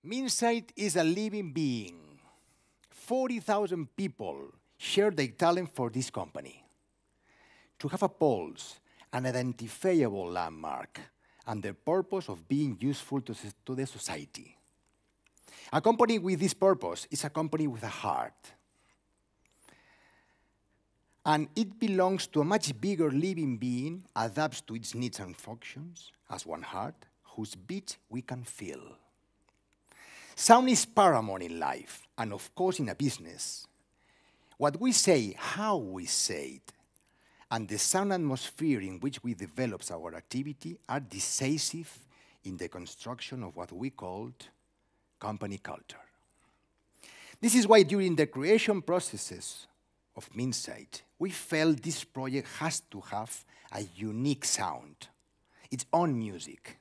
Minsight is a living being. 40,000 people share their talent for this company. To have a pulse, an identifiable landmark, and the purpose of being useful to the society. A company with this purpose is a company with a heart. And it belongs to a much bigger living being, adapts to its needs and functions as one heart, whose beat we can feel. Sound is paramount in life, and of course in a business. What we say, how we say it, and the sound atmosphere in which we develop our activity are decisive in the construction of what we called company culture. This is why during the creation processes of Minsight, we felt this project has to have a unique sound, its own music.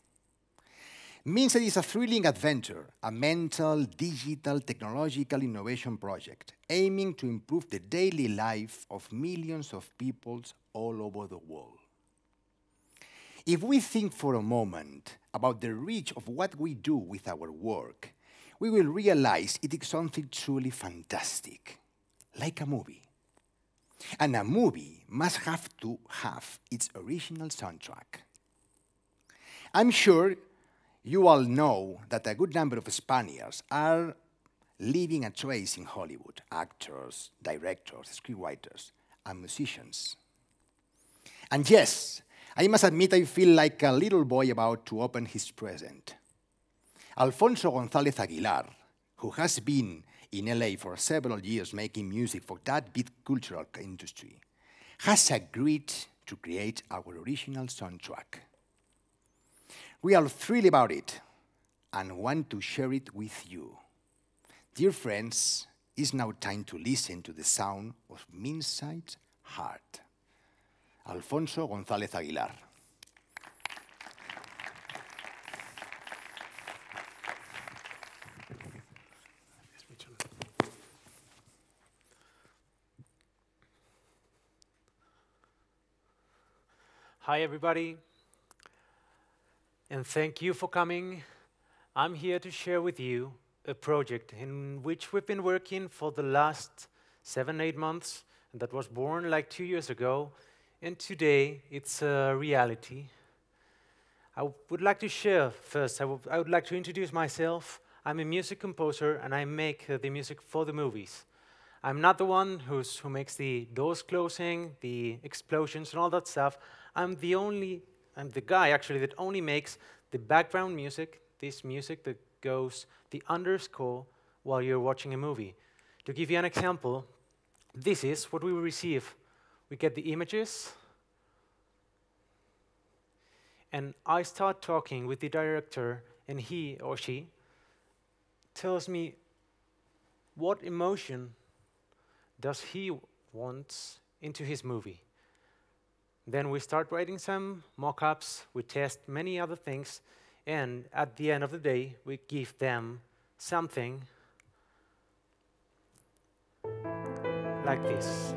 Minsight is a thrilling adventure, a mental, digital, technological innovation project aiming to improve the daily life of millions of people all over the world. If we think for a moment about the reach of what we do with our work, we will realize it is something truly fantastic, like a movie. And a movie must have to have its original soundtrack. I'm sure you all know that a good number of Spaniards are leaving a trace in Hollywood, actors, directors, screenwriters, and musicians. And yes, I must admit I feel like a little boy about to open his present. Alfonso González Aguilar, who has been in LA for several years making music for that big cultural industry, has agreed to create our original soundtrack. We are thrilled about it and want to share it with you. Dear friends, it's now time to listen to the sound of Minsight's heart. Alfonso González Aguilar. Hi, everybody, and thank you for coming. I'm here to share with you a project in which we've been working for the last 7-8 months, and that was born like 2 years ago, and today it's a reality. I would like to share first, I would like to introduce myself. I'm a music composer, and I make the music for the movies. I'm not the one who makes the doors closing, the explosions, and all that stuff. I'm the guy actually that only makes the background music, this music that goes the underscore while you're watching a movie. To give you an example, this is what we will receive. We get the images, and I start talking with the director, and he or she tells me what emotion does he want into his movie. Then we start writing some mock-ups, we test many other things, and at the end of the day, we give them something like this.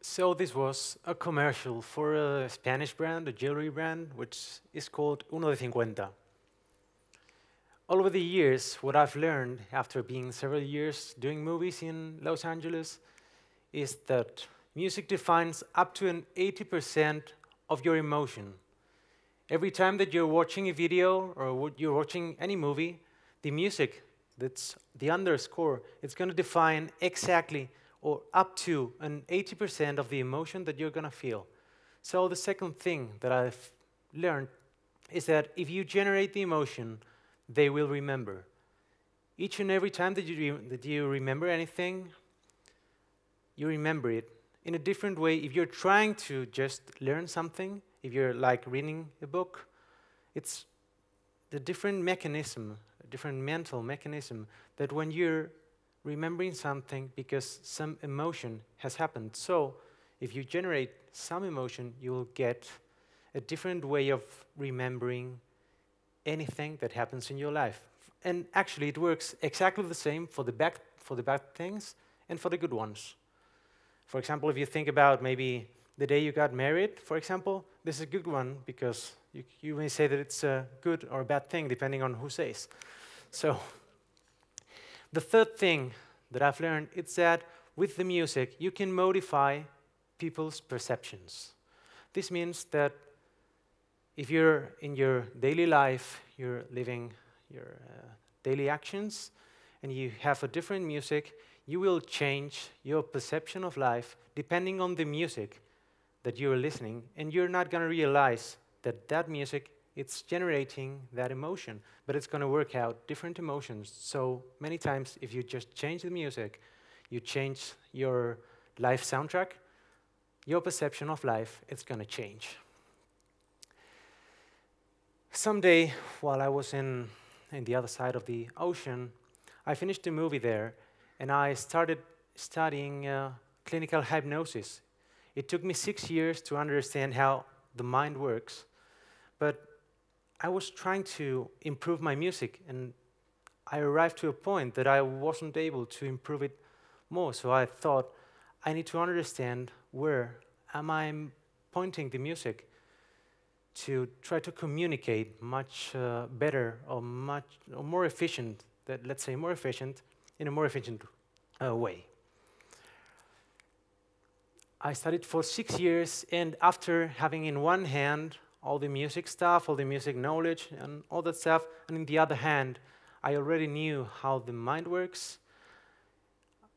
So this was a commercial for a Spanish brand, a jewelry brand, which is called Uno de 50. all over the years, what I've learned after being several years doing movies in Los Angeles is that music defines up to an 80% of your emotion. Every time that you're watching a video or you're watching any movie, the music, that's the underscore, it's going to define exactly or up to an 80% of the emotion that you're going to feel. So the second thing that I've learned is that if you generate the emotion, they will remember. Each and every time that you remember anything, you remember it in a different way. If you're trying to just learn something, if you're like reading a book, it's the different mechanism, a different mental mechanism, that when you're remembering something because some emotion has happened. So if you generate some emotion, you will get a different way of remembering anything that happens in your life. And actually, it works exactly the same for the bad things and for the good ones. For example, if you think about maybe the day you got married, for example, this is a good one because you may say that it's a good or a bad thing depending on who says. So the third thing that I've learned is that with the music, you can modify people's perceptions. This means that if you're in your daily life, you're living your daily actions, and you have a different music, you will change your perception of life depending on the music that you're listening, and you're not going to realize that that music, it's generating that emotion, but it's going to work out different emotions. So many times, if you just change the music, you change your life soundtrack, your perception of life, it's going to change. Someday, while I was in the other side of the ocean, I finished a movie there, and I started studying clinical hypnosis. It took me 6 years to understand how the mind works, but I was trying to improve my music, and I arrived to a point that I wasn't able to improve it more, so I thought, I need to understand where am I pointing the music to try to communicate much better or more efficient, let's say more efficient, in a more efficient way. I studied for 6 years, and after having in one hand all the music stuff, all the music knowledge, and all that stuff, and in the other hand, I already knew how the mind works,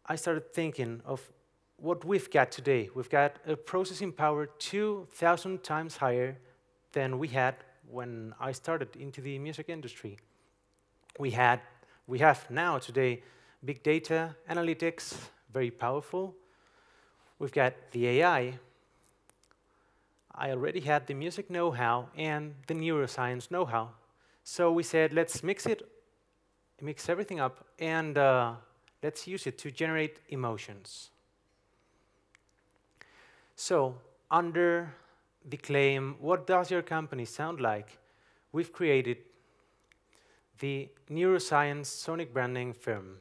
I started thinking of what we've got today. We've got a processing power 2,000 times higher than we had when I started into the music industry. We have now today big data, analytics, very powerful. We've got the AI. I already had the music know-how and the neuroscience know-how. So we said, let's mix everything up, and let's use it to generate emotions. So under the claim, what does your company sound like? We've created the neuroscience sonic branding firm.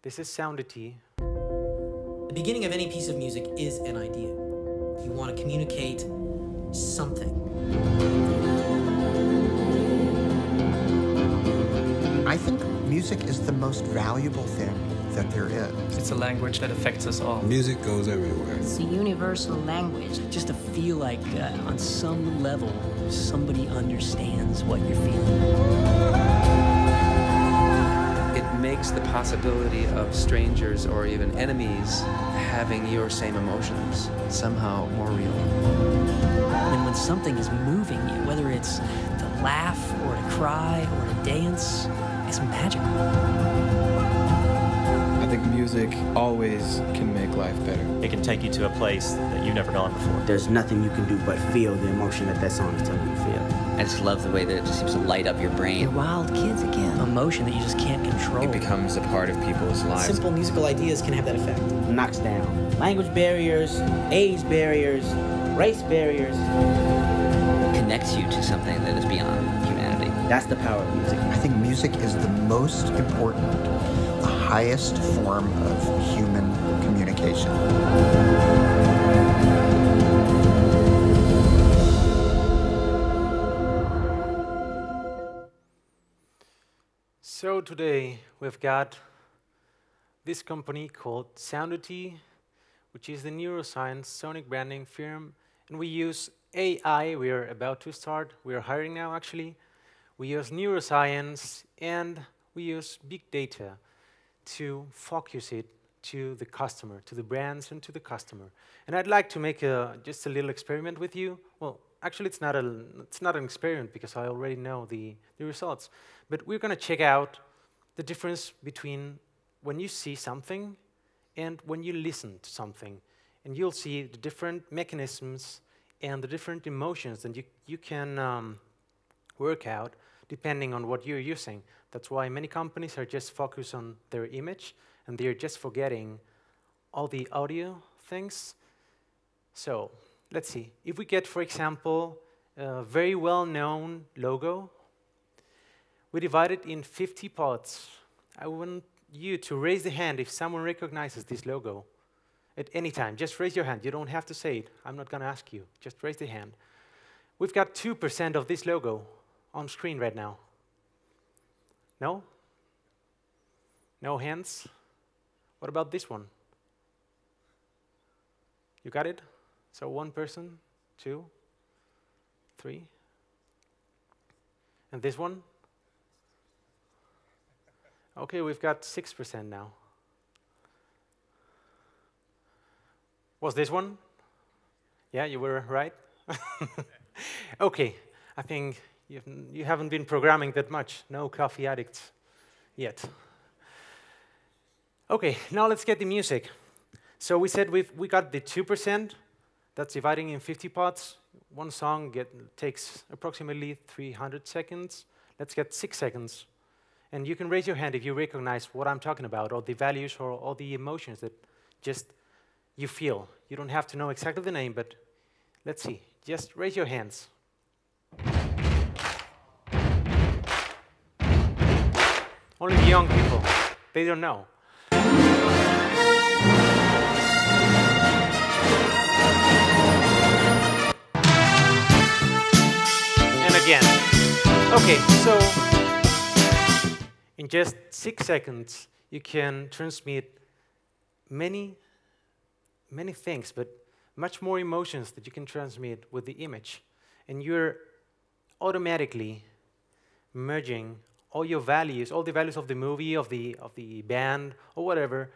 This is Soundity. The beginning of any piece of music is an idea. You want to communicate something. I think music is the most valuable thing that there is. It's a language that affects us all. Music goes everywhere. It's a universal language. Just to feel like on some level, somebody understands what you're feeling. It makes the possibility of strangers or even enemies having your same emotions somehow more real. And when something is moving you, whether it's to laugh or to cry or to dance, it's magical. I think music always can make life better. It can take you to a place that you've never gone before. There's nothing you can do but feel the emotion that song is telling you to feel. I just love the way that it just seems to light up your brain. You're wild kids again. Emotion that you just can't control. It becomes a part of people's lives. Simple musical ideas can have that effect. Knocks down language barriers, age barriers, race barriers. Connects you to something that is beyond humanity. That's the power of music. I think music is the most important, the highest form of human communication. So today we've got this company called Soundity, which is the neuroscience sonic branding firm, and we use AI. We are about to start. We are hiring now, actually. We use neuroscience and we use big data to focus it to the customer, to the brands and to the customer. And I'd like to make just a little experiment with you. Well, actually, it's not an experiment because I already know the results. But we're going to check out the difference between when you see something and when you listen to something. And you'll see the different mechanisms and the different emotions that you can work out depending on what you're using. That's why many companies are just focused on their image, and they're just forgetting all the audio things. So let's see. If we get, for example, a very well-known logo, we divide it in 50 parts. I want you to raise the hand if someone recognizes this logo at any time. Just raise your hand. You don't have to say it. I'm not going to ask you. Just raise the hand. We've got 2% of this logo on screen right now. No? No hands? What about this one? You got it? So 1 person, 2, 3. And this one? Okay, we've got 6% now. Was this one? Yeah, you were right? Okay, I think you haven't been programming that much. No coffee addicts yet. Okay, now let's get the music. So we said we got the 2%. That's dividing in 50 parts. One song takes approximately 300 seconds. Let's get 6 seconds. And you can raise your hand if you recognize what I'm talking about, or the values, or all the emotions that just you feel. You don't have to know exactly the name, but let's see. Just raise your hands. Only the young people. They don't know. And again. Okay, so in just 6 seconds, you can transmit many things, but much more emotions that you can transmit with the image. And you're automatically merging all your values, all the values of the movie, of the band, or whatever,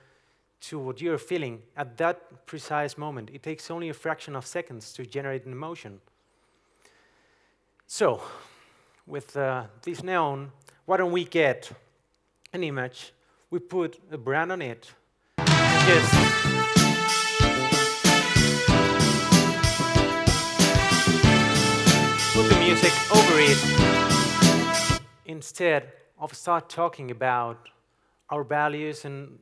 to what you're feeling at that precise moment. It takes only a fraction of seconds to generate an emotion. So, with this known, why don't we get an image, we put a brand on it, and just put the music over it, instead of start talking about our values and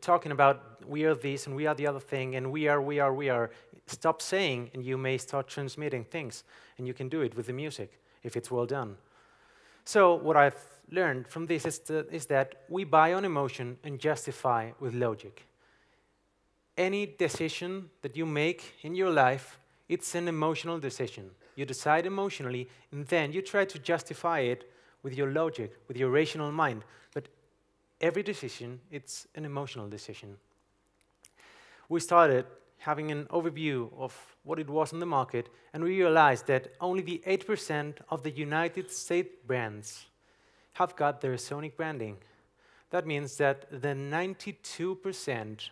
talking about we are this and we are the other thing and we are. Stop saying, and you may start transmitting things, and you can do it with the music if it's well done. So what I've learned from this is that we buy on emotion and justify with logic. Any decision that you make in your life, it's an emotional decision. You decide emotionally, and then you try to justify it with your logic, with your rational mind. But every decision, it's an emotional decision. We started having an overview of what it was in the market, and we realized that only the 8% of the United States brands have got their sonic branding. That means that the 92%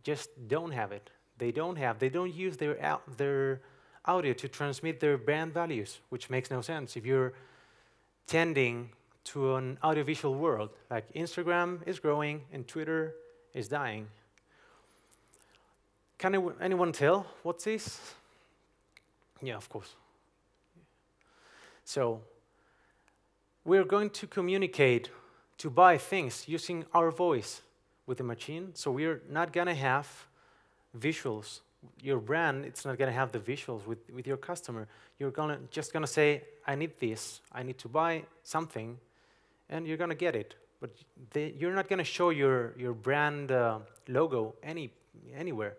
just don't have it. They don't use their audio to transmit their brand values, which makes no sense if you're tending to an audiovisual world. Like Instagram is growing and Twitter is dying. Can anyone tell what's this? Yeah, of course. So we're going to communicate to buy things using our voice with the machine. So we're not going to have visuals. Your brand, it's not going to have the visuals with your customer. You're just going to say, I need this. I need to buy something. And you're going to get it. But you're not going to show your brand logo anywhere.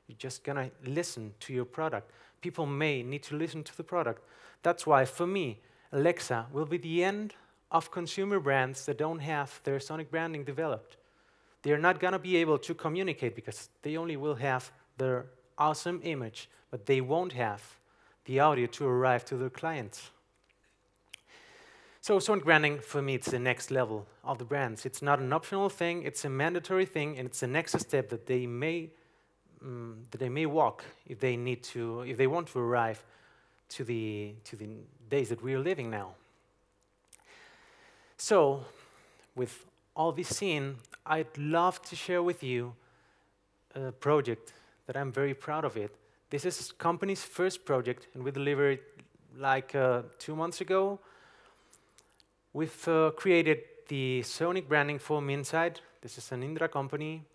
You're just going to listen to your product. People may need to listen to the product. That's why, for me, Alexa will be the end of consumer brands that don't have their sonic branding developed. They're not going to be able to communicate because they only will have their awesome image, but they won't have the audio to arrive to their clients. So sonic branding, for me, it's the next level of the brands. It's not an optional thing, it's a mandatory thing, and it's the next step that they may walk if they need to, if they want to arrive to the days that we are living now. So, with all this seen, I'd love to share with you a project that I'm very proud of it. This is the company's first project, and we delivered it like 2 months ago. We've created the sonic branding for Minside. This is an Indra company.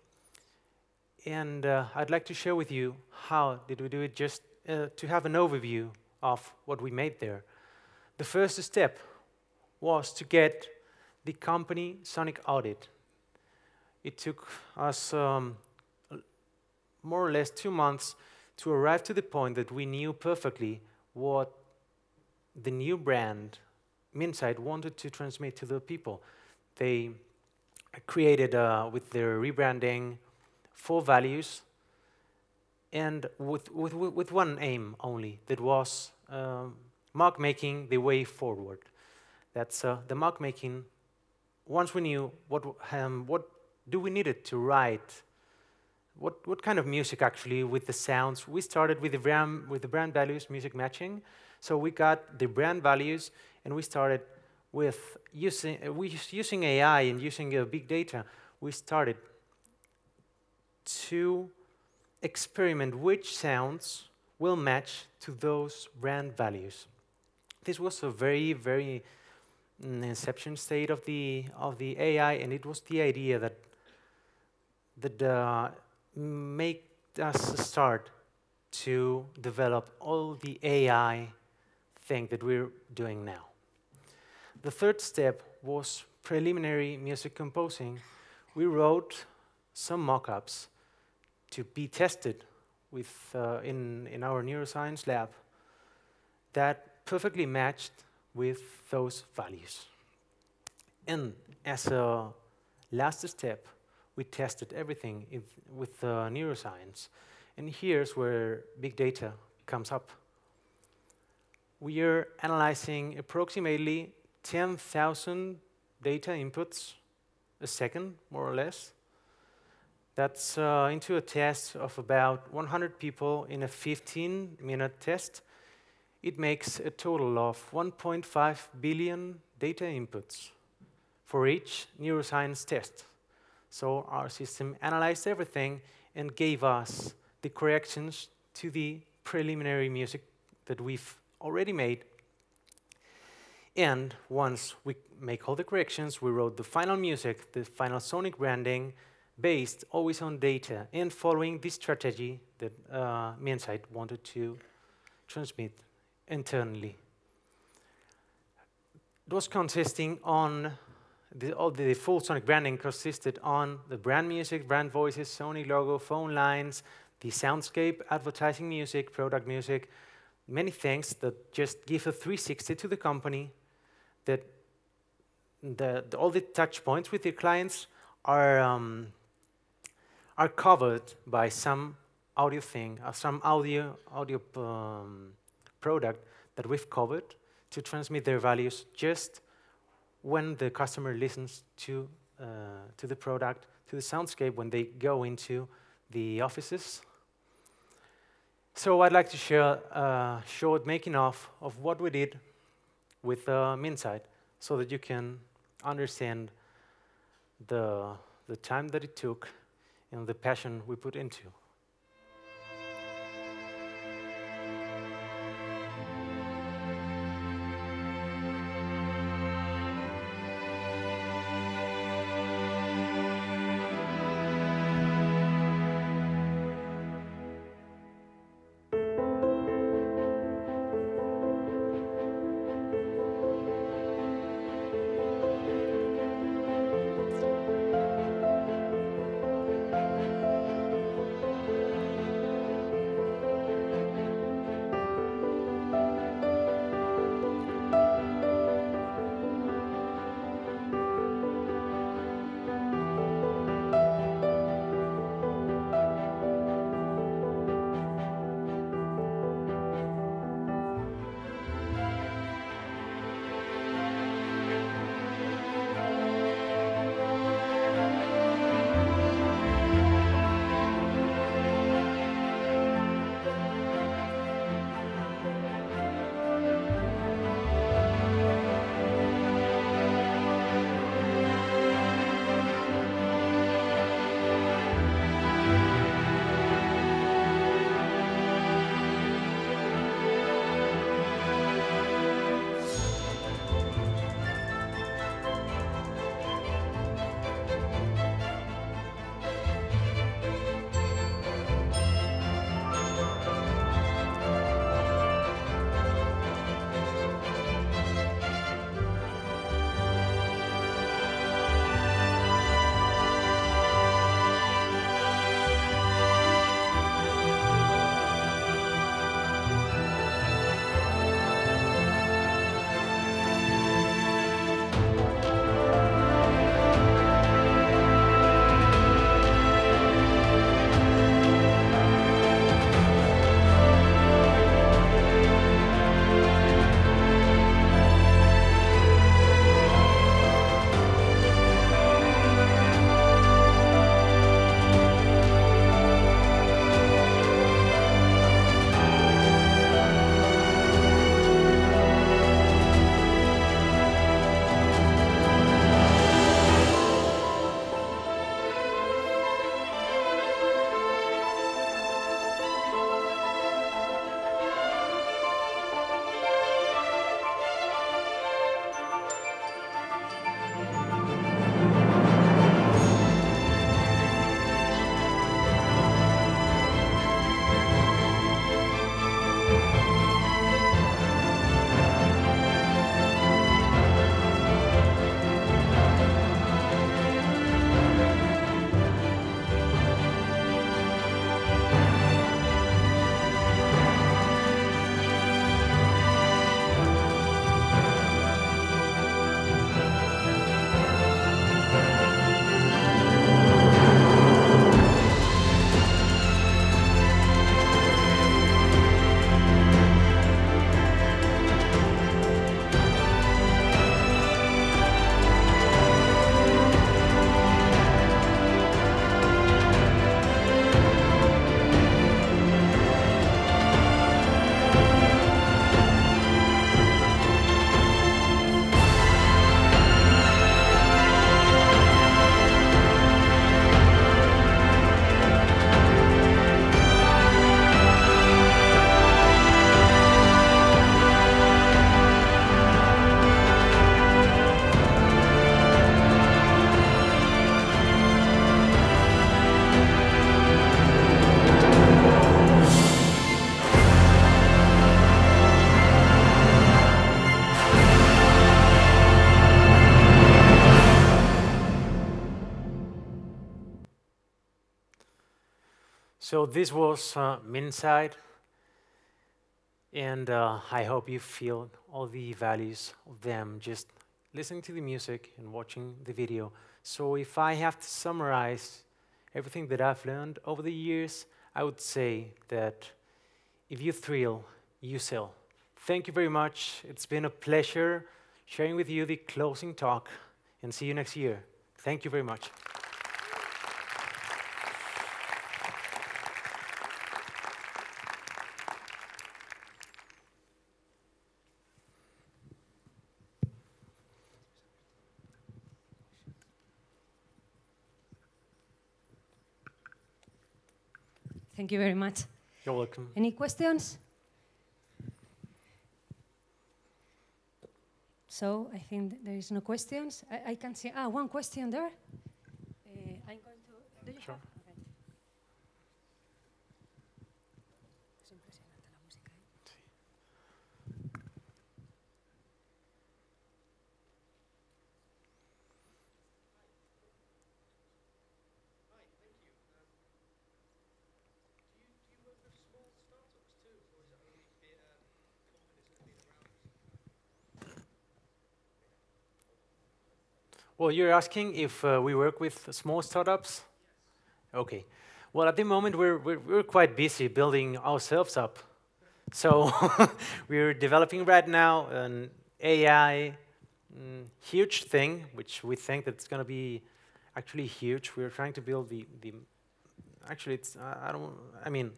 And I'd like to share with you how did we do it, just to have an overview of what we made there. The first step was to get the company sonic audit. It took us more or less 2 months to arrive to the point that we knew perfectly what the new brand Minside wanted to transmit to the people. They created, with their rebranding, 4 values, and with one aim only, that was mark making the way forward. That's the mark making. Once we knew what do we needed to write, what kind of music actually with the sounds, we started with the brand values, music matching. So we got the brand values, and we started with using AI and using big data. We started to experiment which sounds will match to those brand values. This was a very, very inception state of the AI, and it was the idea that made us start to develop all the AI thing that we're doing now. The third step was preliminary music composing. We wrote some mock-ups to be tested with in our neuroscience lab that perfectly matched with those values. And as a last step, we tested everything with neuroscience. And here's where big data comes up. We are analyzing approximately 10,000 data inputs a second, more or less. That's into a test of about 100 people in a 15-minute test. It makes a total of 1.5 billion data inputs for each neuroscience test. So our system analyzed everything and gave us the corrections to the preliminary music that we've already made. And once we make all the corrections, we wrote the final music, the final sonic branding, based always on data and following this strategy that Minside wanted to transmit internally. It was consisting on all the full sonic branding consisted on the brand music, brand voices, Sony logo, phone lines, the soundscape, advertising music, product music, many things that just give a 360 to the company, that all the touch points with the clients are covered by some audio thing, some audio product that we've covered to transmit their values just when the customer listens to the product, to the soundscape, when they go into the offices. So I'd like to share a short making of what we did with Minside, so that you can understand the time that it took and the passion we put into. So this was Minside, and I hope you feel all the values of them just listening to the music and watching the video. So if I have to summarize everything that I've learned over the years, I would say that if you thrill, you sell. Thank you very much. It's been a pleasure sharing with you the closing talk, and see you next year. Thank you very much. Thank you very much. You're welcome. Any questions? So I think there is no questions. I can see one question there. I'm going to. Do you Sure. have? Well, you're asking if we work with small startups? Okay. Well, at the moment, we're quite busy building ourselves up. So we're developing right now an AI huge thing, which we think that's going to be actually huge. We're trying to build the actually, it's, I mean,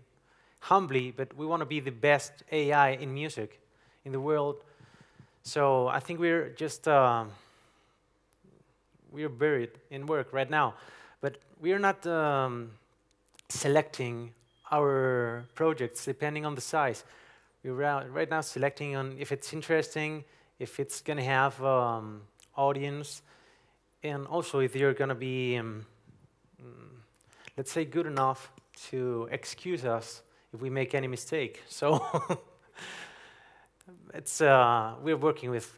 humbly, but we want to be the best AI in music in the world. So I think we're just, we're buried in work right now. But we're not selecting our projects depending on the size. We're right now selecting on if it's interesting, if it's going to have audience, and also if you're going to be, let's say, good enough to excuse us if we make any mistake. So it's we're working with.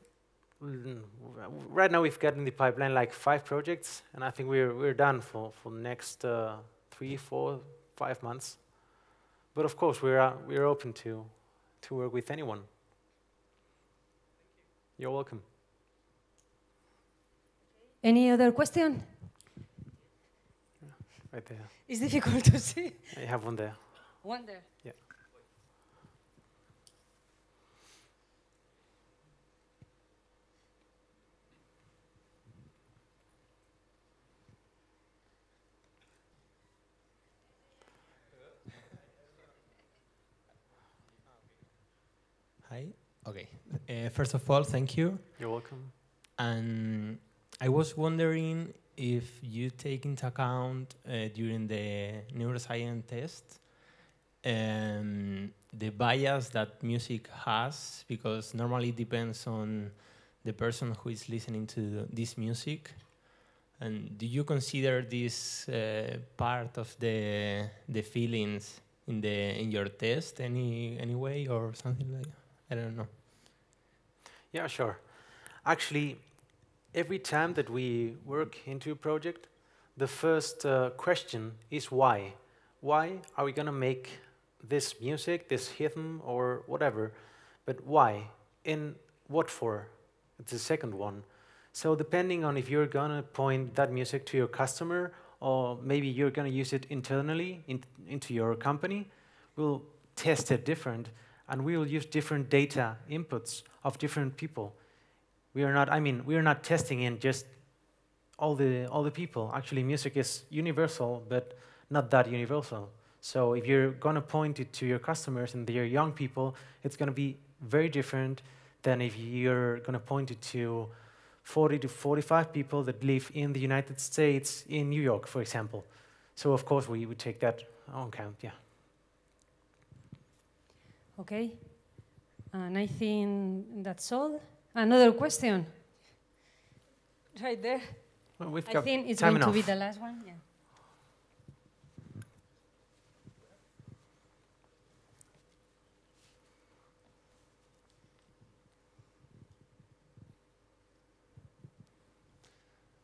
Right now, we've got in the pipeline like 5 projects, and I think we're done for the next 3, 4, 5 months. But of course, we're open to work with anyone. You're welcome. Any other question? Right there. It's difficult to see. I have one there. One there. Yeah. Hi. Okay. First of all, thank you. You're welcome. And I was wondering if you take into account during the neuroscience test the bias that music has, because normally it depends on the person who is listening to this music. And do you consider this part of the feelings in your test any way or something like that? I don't know. Yeah, sure. Actually, every time that we work into a project, the first question is why. Why are we going to make this music, this rhythm, or whatever? But why? And what for? It's the second one. So depending on if you're going to point that music to your customer, or maybe you're going to use it internally into your company, we'll test it different. And we will use different data inputs of different people. We are not, we are not testing in just all the people. Actually, music is universal, but not that universal. So if you're going to point it to your customers and they're young people, it's going to be very different than if you're going to point it to 40 to 45 people that live in the United States, in New York, for example. So of course, we would take that on account, yeah. Okay, and I think that's all. Another question? Right there. Well, we've I got think it's time going to be enough. the last one. Yeah.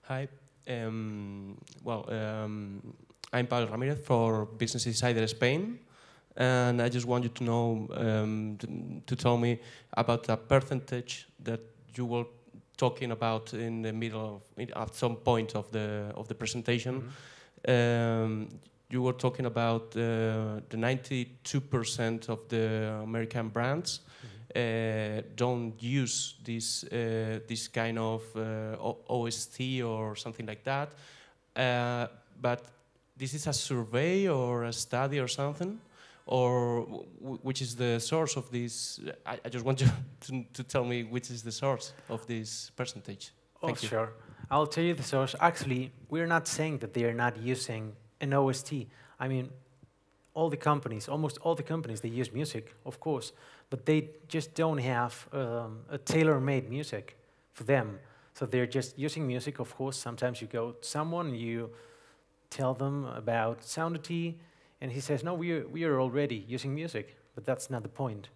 Hi. I'm Pablo Ramirez for Business Insider Spain, and I just want you to know, to tell me about the percentage that you were talking about in the middle of, at some point of the presentation. You were talking about the 92% of the American brands don't use this kind of OST or something like that. But this is a survey or a study or something, or which is the source of this? I just want you to tell me which is the source of this percentage. Thank you. Sure. I'll tell you the source. Actually, we're not saying that they are not using an OST. I mean, all the companies, almost all the companies, they use music, of course, but they just don't have a tailor-made music for them. So they're just using music, of course. Sometimes you go to someone, you tell them about Soundity, and he says, no, we are already using music, but that's not the point.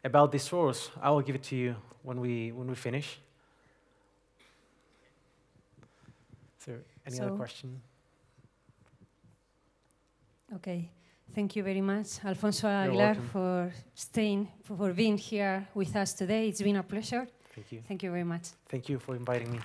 About the source, I will give it to you when we finish. Is there any other question? Okay. Thank you very much, Alfonso Aguilar, for being here with us today. It's been a pleasure. Thank you. Thank you very much. Thank you for inviting me.